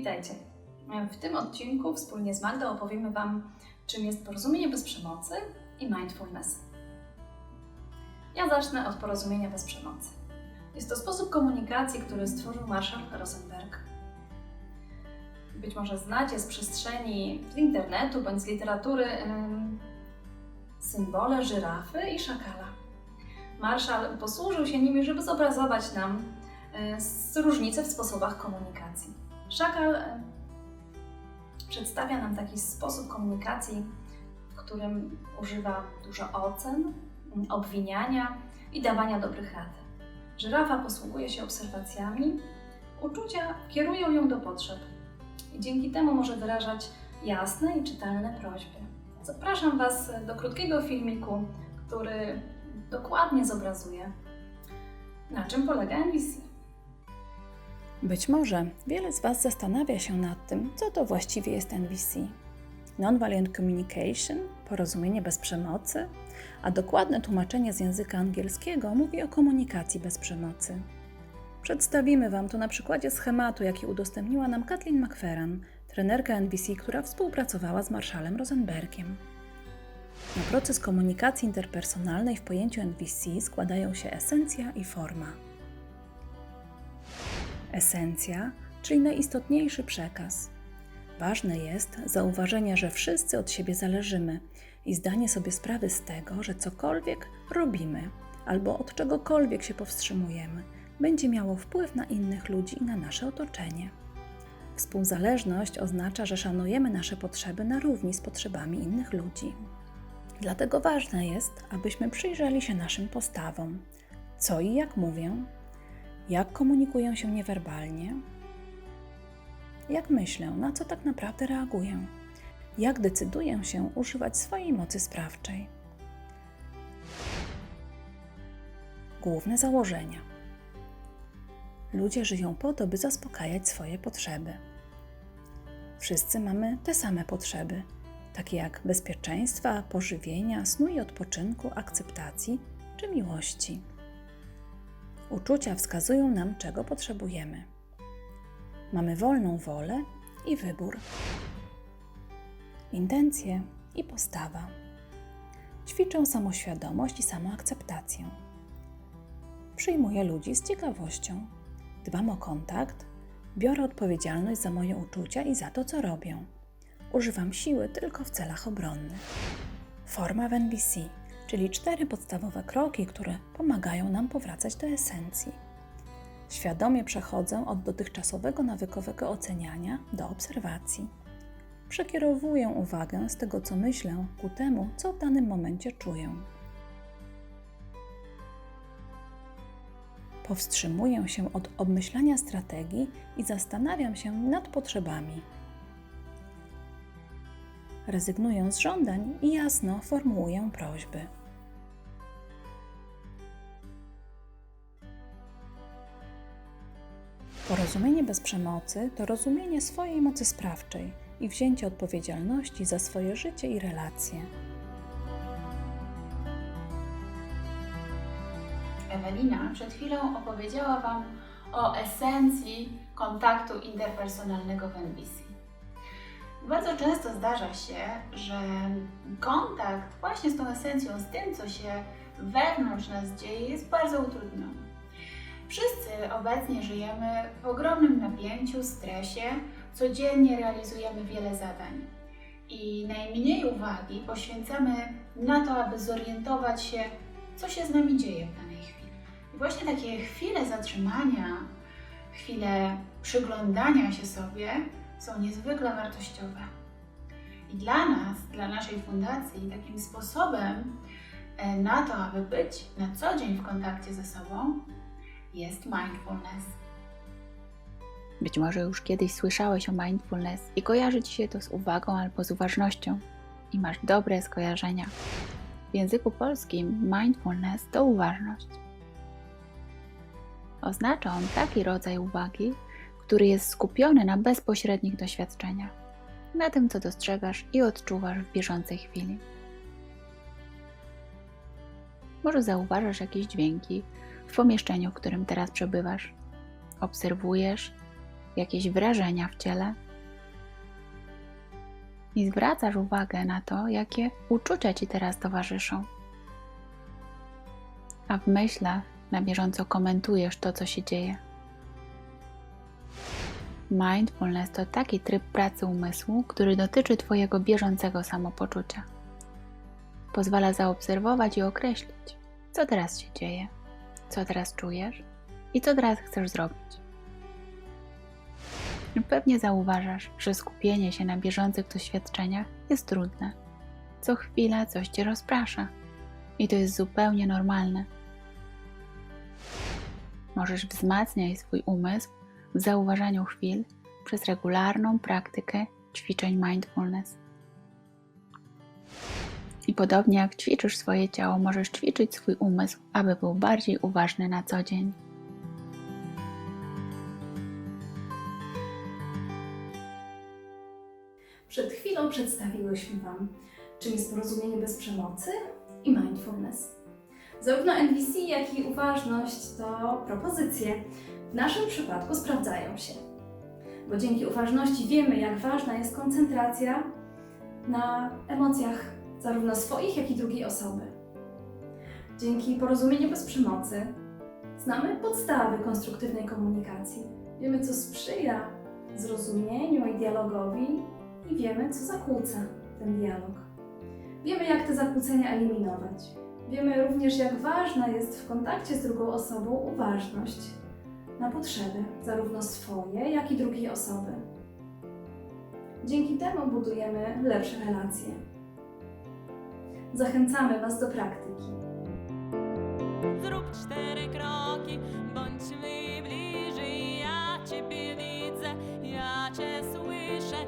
Witajcie! W tym odcinku wspólnie z Magdą opowiemy Wam, czym jest porozumienie bez przemocy i mindfulness. Ja zacznę od porozumienia bez przemocy. Jest to sposób komunikacji, który stworzył Marshall Rosenberg. Być może znacie z przestrzeni z internetu bądź z literatury symbole żyrafy i szakala. Marshall posłużył się nimi, żeby zobrazować nam różnice w sposobach komunikacji. Szakal przedstawia nam taki sposób komunikacji, w którym używa dużo ocen, obwiniania i dawania dobrych rad. Żyrafa posługuje się obserwacjami, uczucia kierują ją do potrzeb i dzięki temu może wyrażać jasne i czytelne prośby. Zapraszam Was do krótkiego filmiku, który dokładnie zobrazuje, na czym polega NVC. Być może wiele z Was zastanawia się nad tym, co to właściwie jest NVC. Nonviolent Communication, porozumienie bez przemocy, a dokładne tłumaczenie z języka angielskiego mówi o komunikacji bez przemocy. Przedstawimy Wam to na przykładzie schematu, jaki udostępniła nam Kathleen McFerran, trenerka NVC, która współpracowała z Marshallem Rosenbergiem. Na proces komunikacji interpersonalnej w pojęciu NVC składają się esencja i forma. Esencja, czyli najistotniejszy przekaz. Ważne jest zauważenie, że wszyscy od siebie zależymy i zdanie sobie sprawy z tego, że cokolwiek robimy albo od czegokolwiek się powstrzymujemy, będzie miało wpływ na innych ludzi i na nasze otoczenie. Współzależność oznacza, że szanujemy nasze potrzeby na równi z potrzebami innych ludzi. Dlatego ważne jest, abyśmy przyjrzeli się naszym postawom, co i jak mówię, jak komunikuję się niewerbalnie, jak myślę, na co tak naprawdę reaguję, jak decyduję się używać swojej mocy sprawczej. Główne założenia. Ludzie żyją po to, by zaspokajać swoje potrzeby. Wszyscy mamy te same potrzeby, takie jak bezpieczeństwa, pożywienia, snu i odpoczynku, akceptacji czy miłości. Uczucia wskazują nam, czego potrzebujemy. Mamy wolną wolę i wybór. Intencje i postawa. Ćwiczę samoświadomość i samoakceptację. Przyjmuję ludzi z ciekawością. Dbam o kontakt. Biorę odpowiedzialność za moje uczucia i za to, co robię. Używam siły tylko w celach obronnych. Forma w NVC, czyli 4 podstawowe kroki, które pomagają nam powracać do esencji. Świadomie przechodzę od dotychczasowego nawykowego oceniania do obserwacji. Przekierowuję uwagę z tego, co myślę, ku temu, co w danym momencie czuję. Powstrzymuję się od obmyślania strategii i zastanawiam się nad potrzebami. Rezygnuję z żądań i jasno formułuję prośby. Porozumienie bez przemocy to rozumienie swojej mocy sprawczej i wzięcie odpowiedzialności za swoje życie i relacje. Ewelina przed chwilą opowiedziała Wam o esencji kontaktu interpersonalnego w NVC. Bardzo często zdarza się, że kontakt właśnie z tą esencją, z tym, co się wewnątrz nas dzieje, jest bardzo utrudniony. Wszyscy obecnie żyjemy w ogromnym napięciu, stresie, codziennie realizujemy wiele zadań i najmniej uwagi poświęcamy na to, aby zorientować się, co się z nami dzieje w danej chwili. I właśnie takie chwile zatrzymania, chwile przyglądania się sobie są niezwykle wartościowe. I dla nas, dla naszej fundacji, takim sposobem na to, aby być na co dzień w kontakcie ze sobą, jest mindfulness. Być może już kiedyś słyszałeś o mindfulness i kojarzy Ci się to z uwagą albo z uważnością i masz dobre skojarzenia. W języku polskim mindfulness to uważność. Oznacza on taki rodzaj uwagi, który jest skupiony na bezpośrednich doświadczeniach, na tym, co dostrzegasz i odczuwasz w bieżącej chwili. Może zauważasz jakieś dźwięki w pomieszczeniu, w którym teraz przebywasz. Obserwujesz jakieś wrażenia w ciele i zwracasz uwagę na to, jakie uczucia Ci teraz towarzyszą. A w myślach na bieżąco komentujesz to, co się dzieje. Mindfulness to taki tryb pracy umysłu, który dotyczy Twojego bieżącego samopoczucia. Pozwala zaobserwować i określić, co teraz się dzieje, co teraz czujesz i co teraz chcesz zrobić. Pewnie zauważasz, że skupienie się na bieżących doświadczeniach jest trudne. Co chwila coś Cię rozprasza i to jest zupełnie normalne. Możesz wzmacniać swój umysł w zauważaniu chwil przez regularną praktykę ćwiczeń mindfulness. I podobnie jak ćwiczysz swoje ciało, możesz ćwiczyć swój umysł, aby był bardziej uważny na co dzień. Przed chwilą przedstawiłyśmy Wam, czym jest porozumienie bez przemocy i mindfulness. Zarówno NVC, jak i uważność to propozycje. W naszym przypadku sprawdzają się, bo dzięki uważności wiemy, jak ważna jest koncentracja na emocjach zarówno swoich, jak i drugiej osoby. Dzięki porozumieniu bez przemocy znamy podstawy konstruktywnej komunikacji. Wiemy, co sprzyja zrozumieniu i dialogowi i wiemy, co zakłóca ten dialog. Wiemy, jak te zakłócenia eliminować. Wiemy również, jak ważna jest w kontakcie z drugą osobą uważność na potrzeby zarówno swoje, jak i drugiej osoby. Dzięki temu budujemy lepsze relacje. Zachęcamy Was do praktyki. Zrób 4 kroki, bądźmy bliżej. Ja Ciebie widzę, ja Cię słyszę.